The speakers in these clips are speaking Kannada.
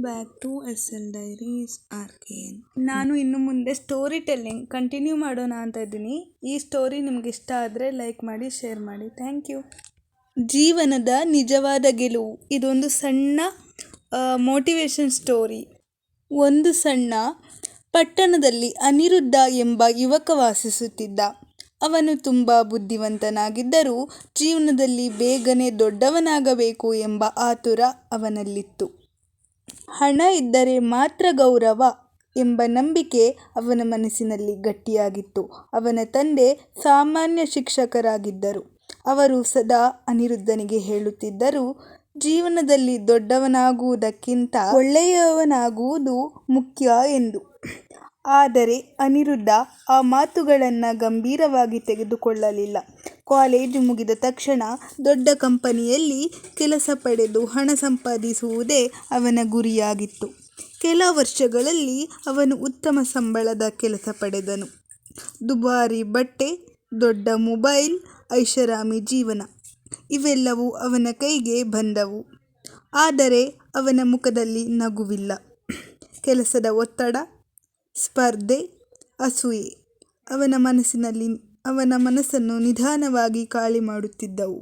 Back to SL Diaries RKN. ನಾನು ಇನ್ನು ಮುಂದೆ ಸ್ಟೋರಿ ಟೆಲ್ಲಿಂಗ್ ಕಂಟಿನ್ಯೂ ಮಾಡೋಣ ಅಂತ ಇದ್ದೀನಿ. ಈ ಸ್ಟೋರಿ ನಿಮ್ಗೆ ಇಷ್ಟ ಆದರೆ ಲೈಕ್ ಮಾಡಿ, ಶೇರ್ ಮಾಡಿ. Thank you. ಜೀವನದ ನಿಜವಾದ ಗೆಲುವು. ಇದೊಂದು ಸಣ್ಣ ಮೋಟಿವೇಶನ್ ಸ್ಟೋರಿ. ಒಂದು ಸಣ್ಣ ಪಟ್ಟಣದಲ್ಲಿ ಅನಿರುದ್ಧ ಎಂಬ ಯುವಕ ವಾಸಿಸುತ್ತಿದ್ದ. ಅವನು ತುಂಬ ಬುದ್ಧಿವಂತನಾಗಿದ್ದರೂ ಜೀವನದಲ್ಲಿ ಬೇಗನೆ ದೊಡ್ಡವನಾಗಬೇಕು ಎಂಬ ಆತುರ ಅವನಲ್ಲಿತ್ತು. ಹಣ ಇದ್ದರೆ ಮಾತ್ರ ಗೌರವ ಎಂಬ ನಂಬಿಕೆ ಅವನ ಮನಸ್ಸಿನಲ್ಲಿ ಗಟ್ಟಿಯಾಗಿತ್ತು. ಅವನ ತಂದೆ ಸಾಮಾನ್ಯ ಶಿಕ್ಷಕರಾಗಿದ್ದರು. ಅವರು ಸದಾ ಅನಿರುದ್ಧನಿಗೆ ಹೇಳುತ್ತಿದ್ದರು, ಜೀವನದಲ್ಲಿ ದೊಡ್ಡವನಾಗುವುದಕ್ಕಿಂತ ಒಳ್ಳೆಯವನಾಗುವುದು ಮುಖ್ಯ ಎಂದು. ಆದರೆ ಅನಿರುದ್ಧ ಆ ಮಾತುಗಳನ್ನು ಗಂಭೀರವಾಗಿ ತೆಗೆದುಕೊಳ್ಳಲಿಲ್ಲ. ಕಾಲೇಜು ಮುಗಿದ ತಕ್ಷಣ ದೊಡ್ಡ ಕಂಪನಿಯಲ್ಲಿ ಕೆಲಸ ಪಡೆದು ಹಣ ಸಂಪಾದಿಸುವುದೇ ಅವನ ಗುರಿಯಾಗಿತ್ತು. ಕೆಲ ವರ್ಷಗಳಲ್ಲಿ ಅವನು ಉತ್ತಮ ಸಂಬಳದ ಕೆಲಸ ಪಡೆದನು. ದುಬಾರಿ ಬಟ್ಟೆ, ದೊಡ್ಡ ಮೊಬೈಲ್, ಐಷಾರಾಮಿ ಜೀವನ ಇವೆಲ್ಲವೂ ಅವನ ಕೈಗೆ ಬಂದವು. ಆದರೆ ಅವನ ಮುಖದಲ್ಲಿ ನಗುವಿಲ್ಲ. ಕೆಲಸದ ಒತ್ತಡ, ಸ್ಪರ್ಧೆ, ಅಸೂಯೆ ಅವನ ಮನಸ್ಸನ್ನು ನಿಧಾನವಾಗಿ ಖಾಲಿ ಮಾಡುತ್ತಿದ್ದವು.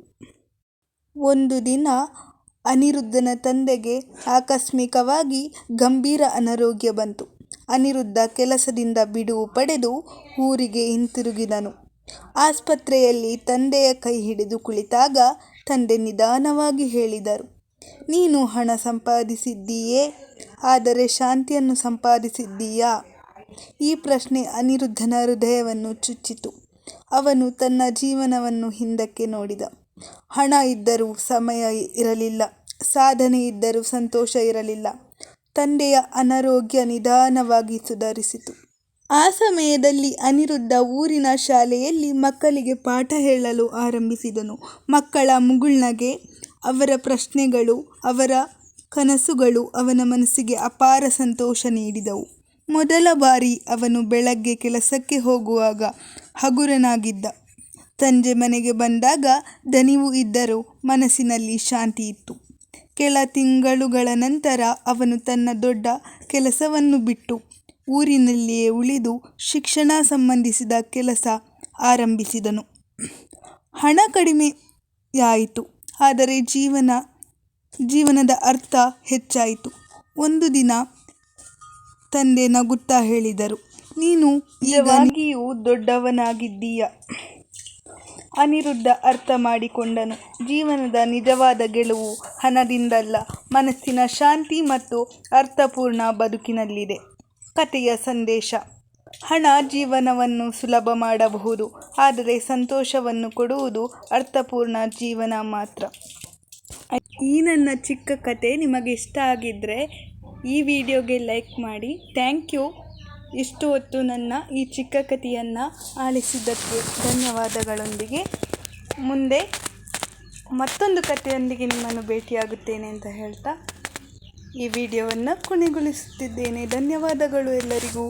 ಒಂದು ದಿನ ಅನಿರುದ್ಧನ ತಂದೆಗೆ ಆಕಸ್ಮಿಕವಾಗಿ ಗಂಭೀರ ಅನಾರೋಗ್ಯ ಬಂತು. ಅನಿರುದ್ಧ ಕೆಲಸದಿಂದ ಬಿಡುವು ಪಡೆದು ಊರಿಗೆ ಹಿಂತಿರುಗಿದನು. ಆಸ್ಪತ್ರೆಯಲ್ಲಿ ತಂದೆಯ ಕೈ ಹಿಡಿದು ಕುಳಿತಾಗ ತಂದೆ ನಿಧಾನವಾಗಿ ಹೇಳಿದರು, ನೀನು ಹಣ ಸಂಪಾದಿಸಿದ್ದೀಯೆ, ಆದರೆ ಶಾಂತಿಯನ್ನು ಸಂಪಾದಿಸಿದ್ದೀಯಾ? ಈ ಪ್ರಶ್ನೆ ಅನಿರುದ್ಧನ ಹೃದಯವನ್ನು ಚುಚ್ಚಿತು. ಅವನು ತನ್ನ ಜೀವನವನ್ನು ಹಿಂದಕ್ಕೆ ನೋಡಿದ. ಹಣ ಇದ್ದರೂ ಸಮಯ ಇರಲಿಲ್ಲ, ಸಾಧನೆ ಇದ್ದರೂ ಸಂತೋಷ ಇರಲಿಲ್ಲ. ತಂದೆಯ ಅನಾರೋಗ್ಯ ನಿಧಾನವಾಗಿ ಸುಧಾರಿಸಿತು. ಆ ಸಮಯದಲ್ಲಿ ಅನಿರುದ್ಧ ಊರಿನ ಶಾಲೆಯಲ್ಲಿ ಮಕ್ಕಳಿಗೆ ಪಾಠ ಹೇಳಲು ಆರಂಭಿಸಿದನು. ಮಕ್ಕಳ ಮುಗುಳ್ನಗೆ, ಅವರ ಪ್ರಶ್ನೆಗಳು, ಅವರ ಕನಸುಗಳು ಅವನ ಮನಸ್ಸಿಗೆ ಅಪಾರ ಸಂತೋಷ ನೀಡಿದವು. ಮೊದಲ ಬಾರಿ ಅವನು ಬೆಳಗ್ಗೆ ಕೆಲಸಕ್ಕೆ ಹೋಗುವಾಗ ಹಗುರನಾಗಿದ್ದ. ಸಂಜೆ ಮನೆಗೆ ಬಂದಾಗ ದಣಿವು ಇದ್ದರೂ ಮನಸ್ಸಿನಲ್ಲಿ ಶಾಂತಿ ಇತ್ತು. ಕೆಲ ತಿಂಗಳುಗಳ ನಂತರ ಅವನು ತನ್ನ ದೊಡ್ಡ ಕೆಲಸವನ್ನು ಬಿಟ್ಟು ಊರಿನಲ್ಲಿಯೇ ಉಳಿದು ಶಿಕ್ಷಣ ಸಂಬಂಧಿಸಿದ ಕೆಲಸ ಆರಂಭಿಸಿದನು. ಹಣ ಕಡಿಮೆಯಾಯಿತು, ಆದರೆ ಜೀವನದ ಅರ್ಥ ಹೆಚ್ಚಾಯಿತು. ಒಂದು ದಿನ ತಂದೆ ನಗುತ್ತಾ ಹೇಳಿದರು, ನೀನು ನಿಜವಾಗಿಯೂ ದೊಡ್ಡವನಾಗಿದ್ದೀಯ. ಅನಿರುದ್ಧ ಅರ್ಥ ಮಾಡಿಕೊಂಡನು. ಜೀವನದ ನಿಜವಾದ ಗೆಲುವು ಹಣದಿಂದಲ್ಲ, ಮನಸ್ಸಿನ ಶಾಂತಿ ಮತ್ತು ಅರ್ಥಪೂರ್ಣ ಬದುಕಿನಲ್ಲಿದೆ. ಕಥೆಯ ಸಂದೇಶ: ಹಣ ಜೀವನವನ್ನು ಸುಲಭ ಮಾಡಬಹುದು, ಆದರೆ ಸಂತೋಷವನ್ನು ಕೊಡುವುದು ಅರ್ಥಪೂರ್ಣ ಜೀವನ ಮಾತ್ರ. ಈ ನನ್ನ ಚಿಕ್ಕ ಕತೆ ನಿಮಗೆ ಇಷ್ಟ ಆಗಿದ್ದರೆ ಈ ವಿಡಿಯೋಗೆ ಲೈಕ್ ಮಾಡಿ. Thank you. ಇಷ್ಟು ಹೊತ್ತು ನನ್ನ ಈ ಚಿಕ್ಕ ಕಥೆಯನ್ನು ಆಲಿಸಿದ್ದಕ್ಕೆ ಧನ್ಯವಾದಗಳೊಂದಿಗೆ ಮುಂದೆ ಮತ್ತೊಂದು ಕಥೆಯೊಂದಿಗೆ ನಿಮ್ಮನ್ನು ಭೇಟಿಯಾಗುತ್ತೇನೆ ಅಂತ ಹೇಳ್ತಾ ಈ ವಿಡಿಯೋವನ್ನು ಕೊನೆಗೊಳಿಸುತ್ತಿದ್ದೇನೆ. ಧನ್ಯವಾದಗಳು ಎಲ್ಲರಿಗೂ.